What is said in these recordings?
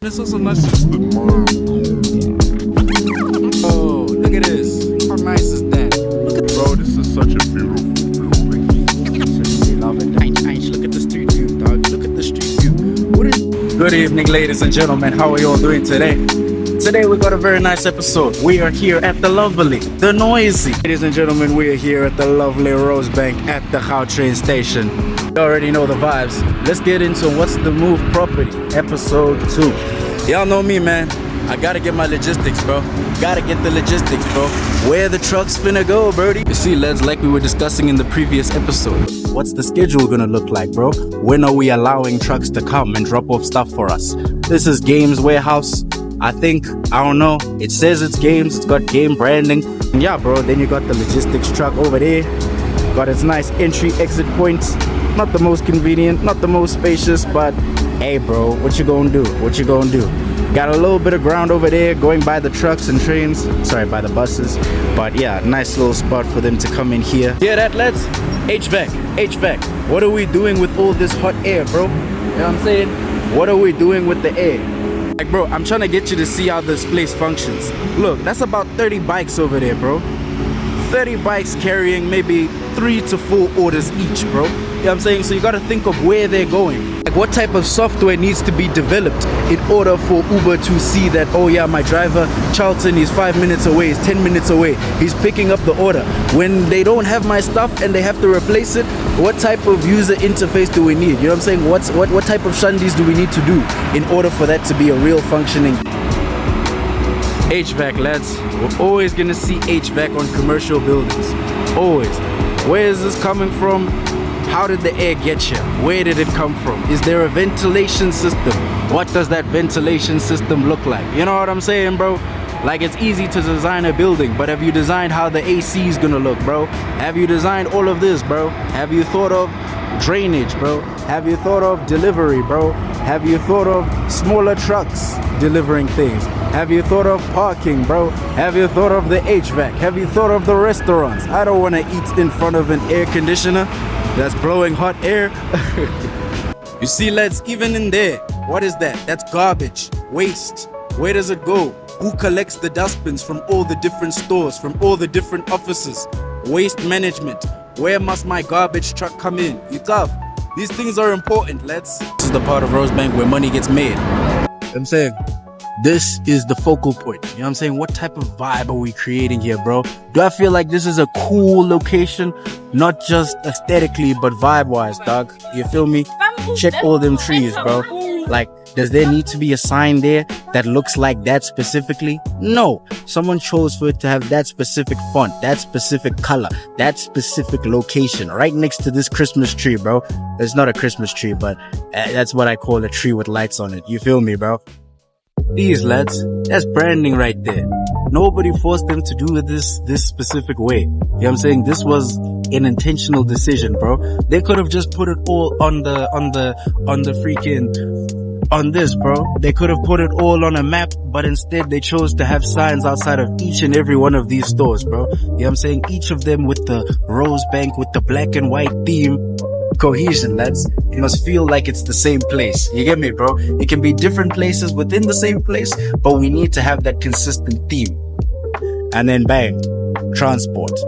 It's also nice to just admire. Oh, look at this. How nice is that? Look at Bro, this is such a beautiful building. love it. Look at the street view, dog. Look at the street view. What is Good evening, ladies and gentlemen. How are you all doing today? Today we got a very nice episode. We are here at the lovely, the noisy. Ladies and gentlemen, we are here at the lovely Rosebank at the train station. You already know the vibes. Let's get into What's the Move Property, episode 2. Y'all know me, man. I gotta get my logistics, bro. Gotta get the logistics, bro. Where the trucks finna go, birdie? You see, lads, like we were discussing in the previous episode, what's the schedule gonna look like, bro? When are we allowing trucks to come and drop off stuff for us? This is Games Warehouse. I don't know. It says it's games. It's got game branding. And yeah, bro, then you got the logistics truck over there. Got its nice entry exit points. Not the most convenient, not the most spacious, but hey, bro, what you gonna do? What you gonna do? Got a little bit of ground over there going by the trucks and trains. Sorry, by the buses. But yeah, nice little spot for them to come in here. Hear that, lads? HVAC. What are we doing with all this hot air, bro? You know what I'm saying? What are we doing with the air? Like, bro, I'm trying to get you to see how this place functions. Look, that's about 30 bikes over there, bro. 30 bikes carrying maybe 3 to 4 orders each, bro. You know what I'm saying? So you got to think of where they're going. Like, what type of software needs to be developed in order for Uber to see that, oh yeah, my driver, Charlton, is 5 minutes away, he's 10 minutes away, he's picking up the order. When they don't have my stuff and they have to replace it, what type of user interface do we need? You know what I'm saying? What type of shandies do we need to do in order for that to be a real functioning HVAC, lads? We're always gonna see HVAC on commercial buildings. Always. Where is this coming from? How did the air get here? Where did it come from? Is there a ventilation system? What does that ventilation system look like? You know what I'm saying, bro? Like, it's easy to design a building, but have you designed how the AC is gonna look, bro? Have you designed all of this, bro? Have you thought of drainage, bro? Have you thought of delivery, bro? Have you thought of smaller trucks delivering things? Have you thought of parking, bro? Have you thought of the HVAC? Have you thought of the restaurants? I don't want to eat in front of an air conditioner that's blowing hot air. You see, lads, even in there, what is that? That's garbage, waste. Where does it go? Who collects the dustbins from all the different stores, from all the different offices? Waste management. Where must my garbage truck come in? You tough. These things are important, lads. This is the part of Rosebank where money gets made. I'm saying, this is the focal point. You know what I'm saying? What type of vibe are we creating here, bro? Do I feel like this is a cool location? Not just aesthetically, but vibe-wise, dog. You feel me? Check all them trees, bro. Like, does there need to be a sign there that looks like that specifically? No. Someone chose for it to have that specific font, that specific color, that specific location right next to this Christmas tree, bro. It's not a Christmas tree, but that's what I call a tree with lights on it. You feel me, bro? These lads, that's branding right there. Nobody forced them to do it this specific way. You know what I'm saying? This was an intentional decision, bro. They could have just put it all on this, bro. They could have put it all on a map, but instead they chose to have signs outside of each and every one of these stores, bro. You know what I'm saying? Each of them with the Rosebank, with the black and white theme. Cohesion, lads. It must feel like it's the same place. You get me, bro? It can be different places within the same place, but we need to have that consistent theme. And then bang, transport.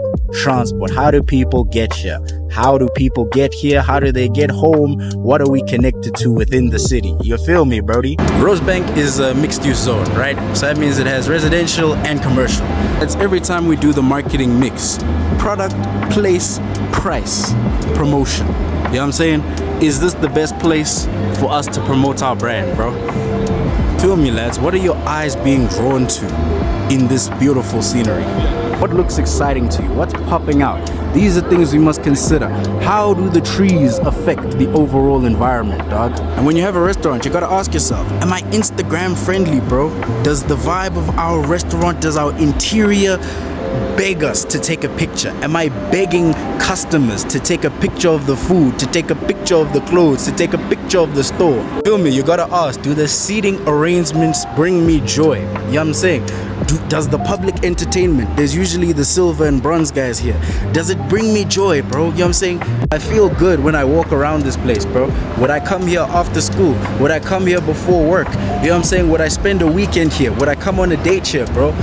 How do people get here? How do people get here? How do they get home? What are we connected to within the city? You feel me, brody? Rosebank is a mixed-use zone, right? So that means it has residential and commercial. That's every time we do the marketing mix. Product, place, price, promotion. You know what I'm saying? Is this the best place for us to promote our brand, bro? Feel me, lads. What are your eyes being drawn to in this beautiful scenery? What looks exciting to you? What's popping out? These are things we must consider. How do the trees affect the overall environment, dog? And when you have a restaurant, you gotta ask yourself, am I Instagram friendly, bro? Does the vibe of our restaurant, does our interior beg us to take a picture? Am I begging customers to take a picture of the food, to take a picture of the clothes, to take a picture of the store? Feel me? You gotta ask, do the seating arrangements bring me joy? You know what I'm saying? Does the public entertainment, there's usually the silver and bronze guys here, does it bring me joy, bro? You know what I'm saying? I feel good when I walk around this place, bro. Would I come here after school? Would I come here before work? You know what I'm saying? Would I spend a weekend here? Would I come on a date here, bro?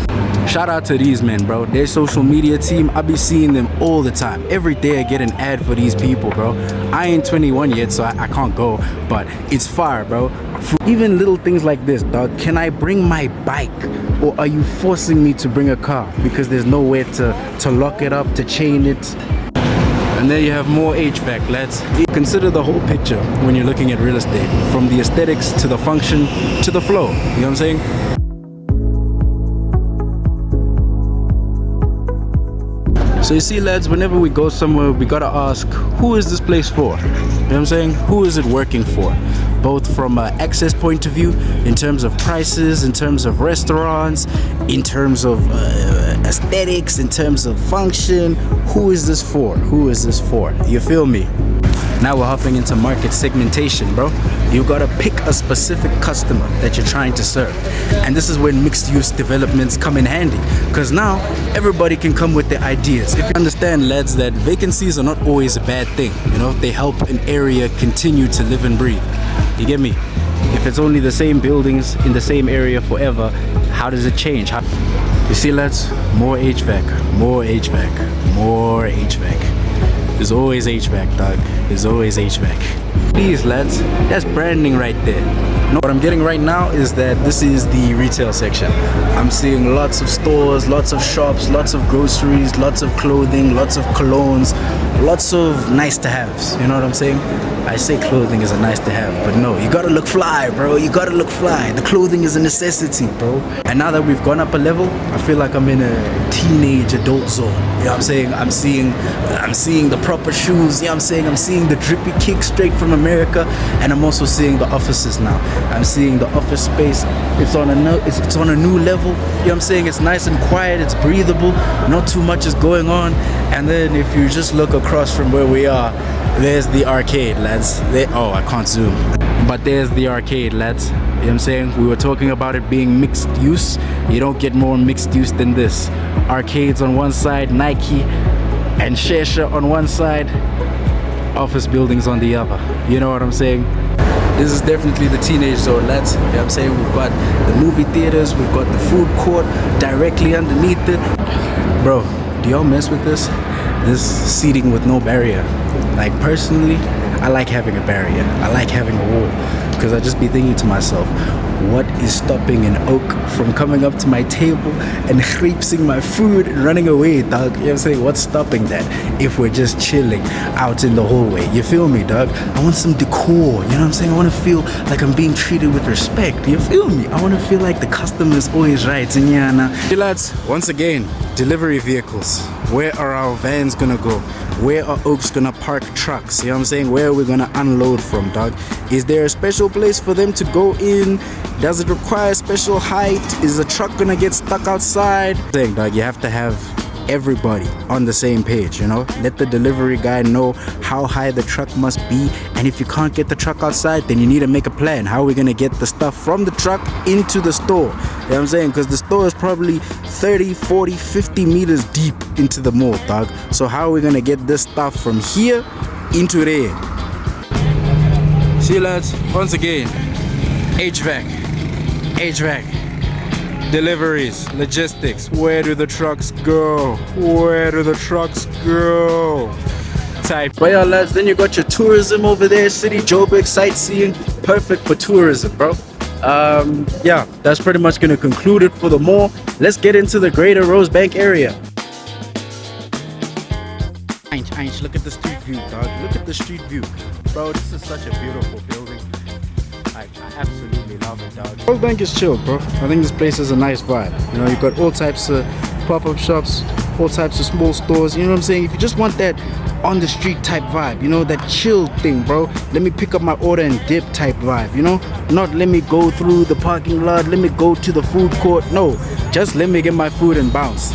Shout out to these men, bro. Their social media team, I be seeing them all the time. Every day I get an ad for these people, bro. I ain't 21 yet, so I can't go, but it's fire, bro. For even little things like this, dog. Can I bring my bike? Or are you forcing me to bring a car? Because there's nowhere to lock it up, to chain it. And there you have more HVAC, lads. Consider the whole picture when you're looking at real estate. From the aesthetics, to the function, to the flow. You know what I'm saying? So you see, lads, whenever we go somewhere, we gotta ask, who is this place for? You know what I'm saying? Who is it working for? Both from an access point of view, in terms of prices, in terms of restaurants, in terms of aesthetics, in terms of function. Who is this for? Who is this for? You feel me? Now we're hopping into market segmentation, bro. You gotta pick a specific customer that you're trying to serve. And this is when mixed use developments come in handy, because now everybody can come with their ideas. If you understand, lads, that vacancies are not always a bad thing, you know, they help an area continue to live and breathe. You get me? If it's only the same buildings in the same area forever, how does it change? You see, lads, more HVAC, more HVAC, more HVAC. There's always HVAC, dog. There's always HVAC. Please, lads, that's branding right there. No, what I'm getting right now is that this is the retail section. I'm seeing lots of stores, lots of shops, lots of groceries, lots of clothing, lots of colognes, lots of nice to haves. You know what I'm saying? I say clothing is a nice to have, but no, you gotta look fly, bro. You gotta look fly. The clothing is a necessity, bro. And now that we've gone up a level, I feel like I'm in a teenage adult zone. You know what I'm saying? I'm seeing the proper shoes. You know what I'm saying? I'm seeing the drippy kick straight from America, and I'm also seeing the offices now. I'm seeing the office space. It's on a new level. You know what I'm saying? It's nice and quiet. It's breathable. Not too much is going on. And then if you just look across from where we are, there's the arcade, lads. Oh, I can't zoom. But there's the arcade, lads. You know what I'm saying? We were talking about it being mixed use. You don't get more mixed use than this. Arcades on one side, Nike and Shesha on one side, office buildings on the other. You know what I'm saying? This is definitely the teenage zone, lads. You know what I'm saying? We've got the movie theaters, we've got the food court directly underneath it. Bro, do y'all mess with this? This seating with no barrier. Like, personally, I like having a barrier. I like having a wall, because I just be thinking to myself, what is stopping an oak from coming up to my table and creepsing my food and running away, dog? You know what I'm saying? What's stopping that if we're just chilling out in the hallway? You feel me, dog? I want some decor, you know what I'm saying? I want to feel like I'm being treated with respect. You feel me? I want to feel like the customer's always right. Hey lads, once again, delivery vehicles. Where are our vans gonna go? Where are Oaks gonna park trucks? You know what I'm saying? Where are we gonna unload from, dog? Is there a special place for them to go in? Does it require special height? Is the truck gonna get stuck outside? Saying, dog, you have to have everybody on the same page, you know? Let the delivery guy know how high the truck must be, and if you can't get the truck outside, then you need to make a plan. How are we gonna get the stuff from the truck into the store? You know what I'm saying? Because the store is probably 30, 40, 50 meters deep into the mall, dog. So how are we gonna get this stuff from here into there? See, lads, once again, HVAC, deliveries, logistics. Where do the trucks go? Where do the trucks go? Type. But yeah, lads, then you got your tourism over there, city, Joburg, sightseeing. Perfect for tourism, bro. Yeah, that's pretty much gonna conclude it for the mall. Let's get into the greater Rosebank area. Look at the street view, dog. Look at the street view. Bro, this is such a beautiful building. I absolutely love it, dog. Rosebank is chill, bro. I think this place is a nice vibe. You know, you've got all types of pop-up shops, all types of small stores. You know what I'm saying? If you just want that on the street type vibe, you know, that chill thing, bro. Let me pick up my order and dip type vibe, you know? Not let me go through the parking lot, let me go to the food court. No, just let me get my food and bounce.